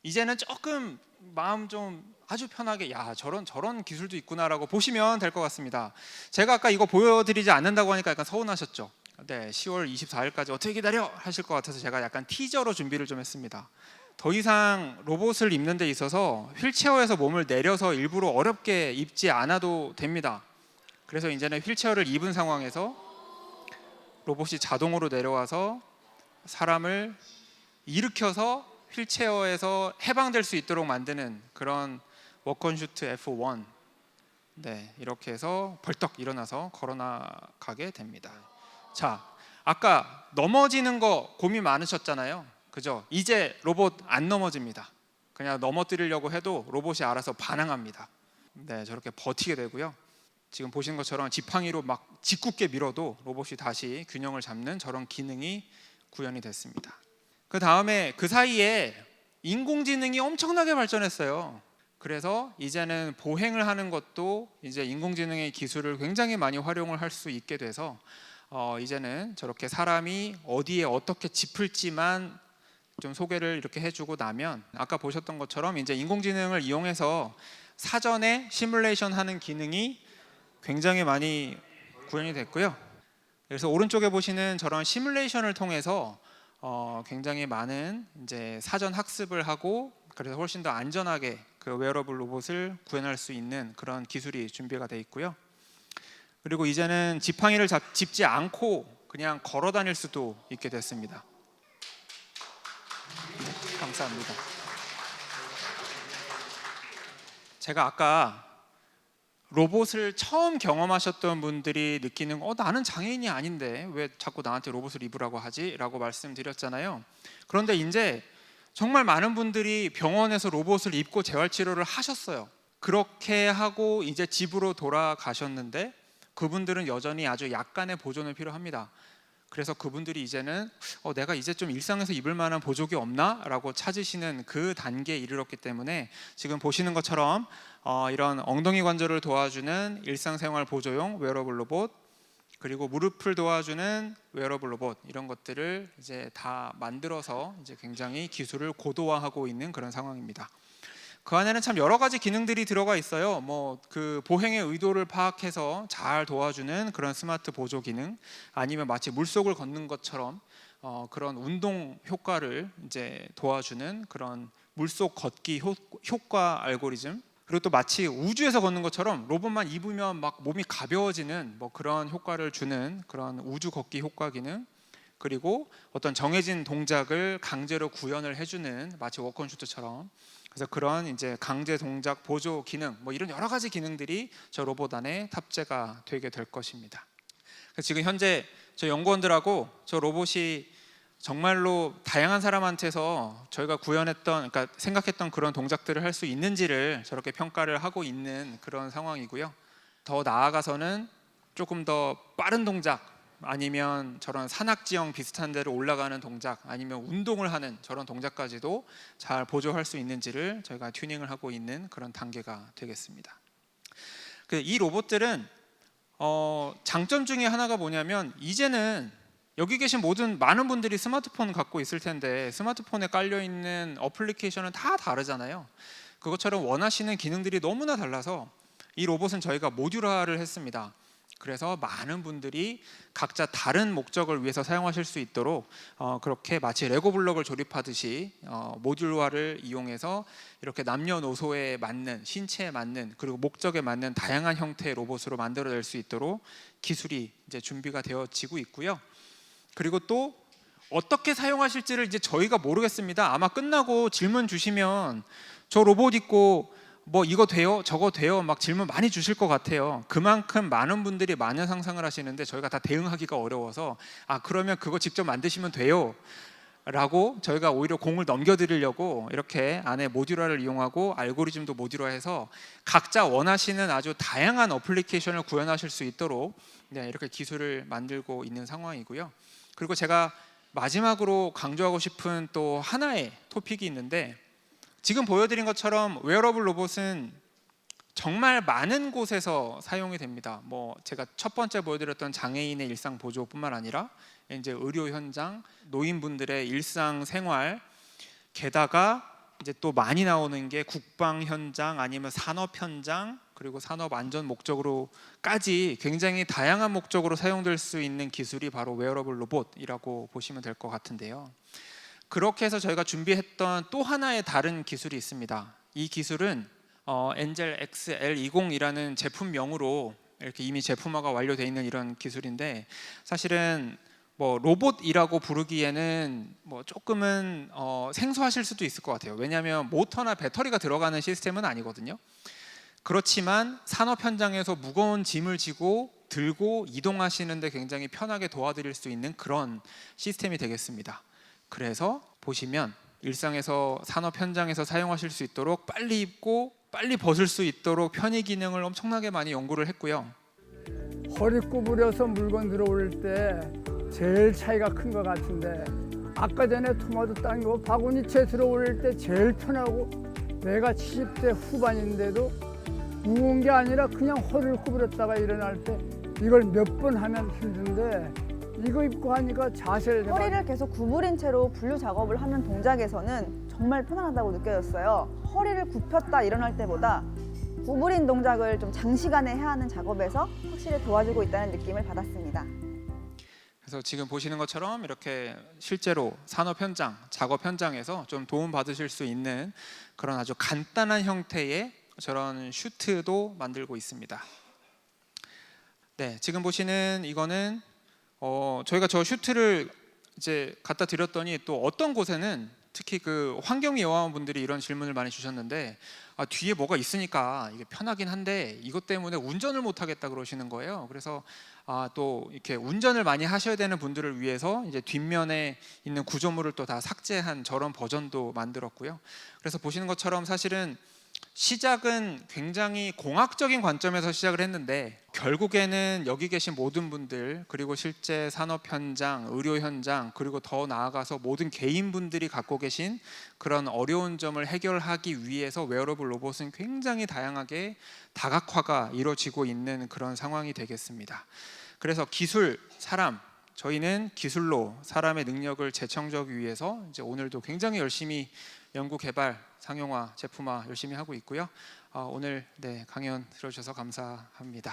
이제는 조금 마음 좀 아주 편하게 저런 기술도 있구나라고 보시면 될 것 같습니다. 제가 아까 이거 보여드리지 않는다고 하니까 약간 서운하셨죠? 네, 10월 24일까지 어떻게 기다려 하실 것 같아서 제가 약간 티저로 준비를 좀 했습니다. 더 이상 로봇을 입는 데 있어서 휠체어에서 몸을 내려서 일부러 어렵게 입지 않아도 됩니다. 그래서 이제는 휠체어를 입은 상황에서 로봇이 자동으로 내려와서 사람을 일으켜서 휠체어에서 해방될 수 있도록 만드는 그런 워컨슈트 F1. 네, 이렇게 해서 벌떡 일어나서 걸어나가게 됩니다. 자, 아까 넘어지는 거 고민 많으셨잖아요. 그죠? 이제 로봇 안 넘어집니다. 그냥 넘어뜨리려고 해도 로봇이 알아서 반항합니다. 네, 저렇게 버티게 되고요. 지금 보시는 것처럼 지팡이로 막 짓궂게 밀어도 로봇이 다시 균형을 잡는 저런 기능이 구현이 됐습니다. 그 다음에 그 사이에 인공지능이 엄청나게 발전했어요. 그래서 이제는 보행을 하는 것도 이제 인공지능의 기술을 굉장히 많이 활용을 할 수 있게 돼서 이제는 저렇게 사람이 어디에 어떻게 짚을지만 좀 소개를 이렇게 해주고 나면 아까 보셨던 것처럼 이제 인공지능을 이용해서 사전에 시뮬레이션 하는 기능이 굉장히 많이 구현이 됐고요. 그래서 오른쪽에 보시는 저런 시뮬레이션을 통해서 굉장히 많은 이제 사전 학습을 하고 그래서 훨씬 더 안전하게 그 웨어러블 로봇을 구현할 수 있는 그런 기술이 준비가 돼 있고요. 그리고 이제는 지팡이를 짚지 않고 그냥 걸어 다닐 수도 있게 됐습니다. 네, 감사합니다. 제가 아까 로봇을 처음 경험하셨던 분들이 느끼는 나는 장애인이 아닌데 왜 자꾸 나한테 로봇을 입으라고 하지? 라고 말씀드렸잖아요. 그런데 이제 정말 많은 분들이 병원에서 로봇을 입고 재활치료를 하셨어요. 그렇게 하고 이제 집으로 돌아가셨는데 그분들은 여전히 아주 약간의 보존이 필요합니다. 그래서 그분들이 이제는 내가 이제 좀 일상에서 입을 만한 보조기 없나? 라고 찾으시는 그 단계에 이르렀기 때문에 지금 보시는 것처럼 이런 엉덩이 관절을 도와주는 일상생활 보조용 웨어러블 로봇, 그리고 무릎을 도와주는 웨어러블 로봇, 이런 것들을 이제 다 만들어서 이제 굉장히 기술을 고도화하고 있는 그런 상황입니다. 그 안에는 참 여러 가지 기능들이 들어가 있어요. 그 보행의 의도를 파악해서 잘 도와주는 그런 스마트 보조 기능, 아니면 마치 물속을 걷는 것처럼 그런 운동 효과를 이제 도와주는 그런 물속 걷기 효과 알고리즘, 그리고 또 마치 우주에서 걷는 것처럼 로봇만 입으면 막 몸이 가벼워지는 그런 효과를 주는 그런 우주 걷기 효과 기능, 그리고 어떤 정해진 동작을 강제로 구현을 해주는 마치 워컨슈트처럼, 그래서 그런 이제 강제 동작 보조 기능, 이런 여러 가지 기능들이 저 로봇 안에 탑재가 되게 될 것입니다. 그래서 지금 현재 저 연구원들하고 저 로봇이 정말로 다양한 사람한테서 저희가 구현했던, 그러니까 생각했던 그런 동작들을 할 수 있는지를 저렇게 평가를 하고 있는 그런 상황이고요. 더 나아가서는 조금 더 빠른 동작, 아니면 저런 산악지형 비슷한 데로 올라가는 동작, 아니면 운동을 하는 저런 동작까지도 잘 보조할 수 있는지를 저희가 튜닝을 하고 있는 그런 단계가 되겠습니다. 이 로봇들은 장점 중에 하나가 뭐냐면, 이제는 여기 계신 많은 분들이 스마트폰 갖고 있을 텐데 스마트폰에 깔려 있는 어플리케이션은 다 다르잖아요. 그것처럼 원하시는 기능들이 너무나 달라서 이 로봇은 저희가 모듈화를 했습니다. 그래서 많은 분들이 각자 다른 목적을 위해서 사용하실 수 있도록 그렇게 마치 레고 블록을 조립하듯이 모듈화를 이용해서 이렇게 남녀노소에 맞는, 신체에 맞는, 그리고 목적에 맞는 다양한 형태의 로봇으로 만들어낼 수 있도록 기술이 이제 준비가 되어지고 있고요. 그리고 또 어떻게 사용하실지를 이제 저희가 모르겠습니다. 아마 끝나고 질문 주시면 저 로봇 있고 이거 돼요? 저거 돼요? 막 질문 많이 주실 것 같아요. 그만큼 많은 분들이 많은 상상을 하시는데 저희가 다 대응하기가 어려워서 그러면 그거 직접 만드시면 돼요 라고 저희가 오히려 공을 넘겨드리려고 이렇게 안에 모듈화를 이용하고 알고리즘도 모듈화해서 각자 원하시는 아주 다양한 어플리케이션을 구현하실 수 있도록 이렇게 기술을 만들고 있는 상황이고요. 그리고 제가 마지막으로 강조하고 싶은 또 하나의 토픽이 있는데, 지금 보여드린 것처럼 웨어러블 로봇은 정말 많은 곳에서 사용이 됩니다. 제가 첫 번째 보여드렸던 장애인의 일상 보조뿐만 아니라 이제 의료 현장, 노인분들의 일상 생활, 게다가 이제 또 많이 나오는 게 국방 현장 아니면 산업 현장 그리고 산업 안전 목적으로까지 굉장히 다양한 목적으로 사용될 수 있는 기술이 바로 웨어러블 로봇이라고 보시면 될 것 같은데요. 그렇게 해서 저희가 준비했던 또 하나의 다른 기술이 있습니다. 이 기술은 엔젤 XL20이라는 제품명으로 이렇게 이미 제품화가 완료되어 있는 이런 기술인데, 사실은 뭐 로봇이라고 부르기에는 뭐 조금은 생소하실 수도 있을 것 같아요. 왜냐하면 모터나 배터리가 들어가는 시스템은 아니거든요. 그렇지만 산업 현장에서 무거운 짐을 지고 들고 이동하시는데 굉장히 편하게 도와드릴 수 있는 그런 시스템이 되겠습니다. 그래서 보시면 일상에서 산업 현장에서 사용하실 수 있도록 빨리 입고 빨리 벗을 수 있도록 편의 기능을 엄청나게 많이 연구를 했고요. 허리 구부려서 물건 들어올 때 제일 차이가 큰 것 같은데, 아까 전에 토마토 딴 거 바구니채 들어올 때 제일 편하고, 내가 70대 후반인데도 무거운 게 아니라 그냥 허리를 구부렸다가 일어날 때 이걸 몇 번 하면 힘든데, 이거 입고 하니까 자세를 허리를 계속 구부린 채로 분류 작업을 하는 동작에서는 정말 편안하다고 느껴졌어요. 허리를 굽혔다 일어날 때보다 구부린 동작을 좀 장시간에 해야 하는 작업에서 확실히 도와주고 있다는 느낌을 받았습니다. 그래서 지금 보시는 것처럼 이렇게 실제로 산업 현장, 작업 현장에서 좀 도움 받으실 수 있는 그런 아주 간단한 형태의 저런 슈트도 만들고 있습니다. 네, 지금 보시는 이거는 저희가 저 슈트를 이제 갖다 드렸더니 또 어떤 곳에는 특히 그 환경미화원분들이 이런 질문을 많이 주셨는데, 뒤에 뭐가 있으니까 이게 편하긴 한데 이것 때문에 운전을 못 하겠다 그러시는 거예요. 그래서 또 이렇게 운전을 많이 하셔야 되는 분들을 위해서 이제 뒷면에 있는 구조물을 또 다 삭제한 저런 버전도 만들었고요. 그래서 보시는 것처럼 사실은 시작은 굉장히 공학적인 관점에서 시작을 했는데, 결국에는 여기 계신 모든 분들, 그리고 실제 산업 현장, 의료 현장, 그리고 더 나아가서 모든 개인분들이 갖고 계신 그런 어려운 점을 해결하기 위해서 웨어러블 로봇은 굉장히 다양하게 다각화가 이루어지고 있는 그런 상황이 되겠습니다. 그래서 기술, 사람, 저희는 기술로 사람의 능력을 재창조하기 위해서 이제 오늘도 굉장히 열심히 연구 개발, 상용화, 제품화 열심히 하고 있고요. 오늘 강연 들어주셔서 감사합니다.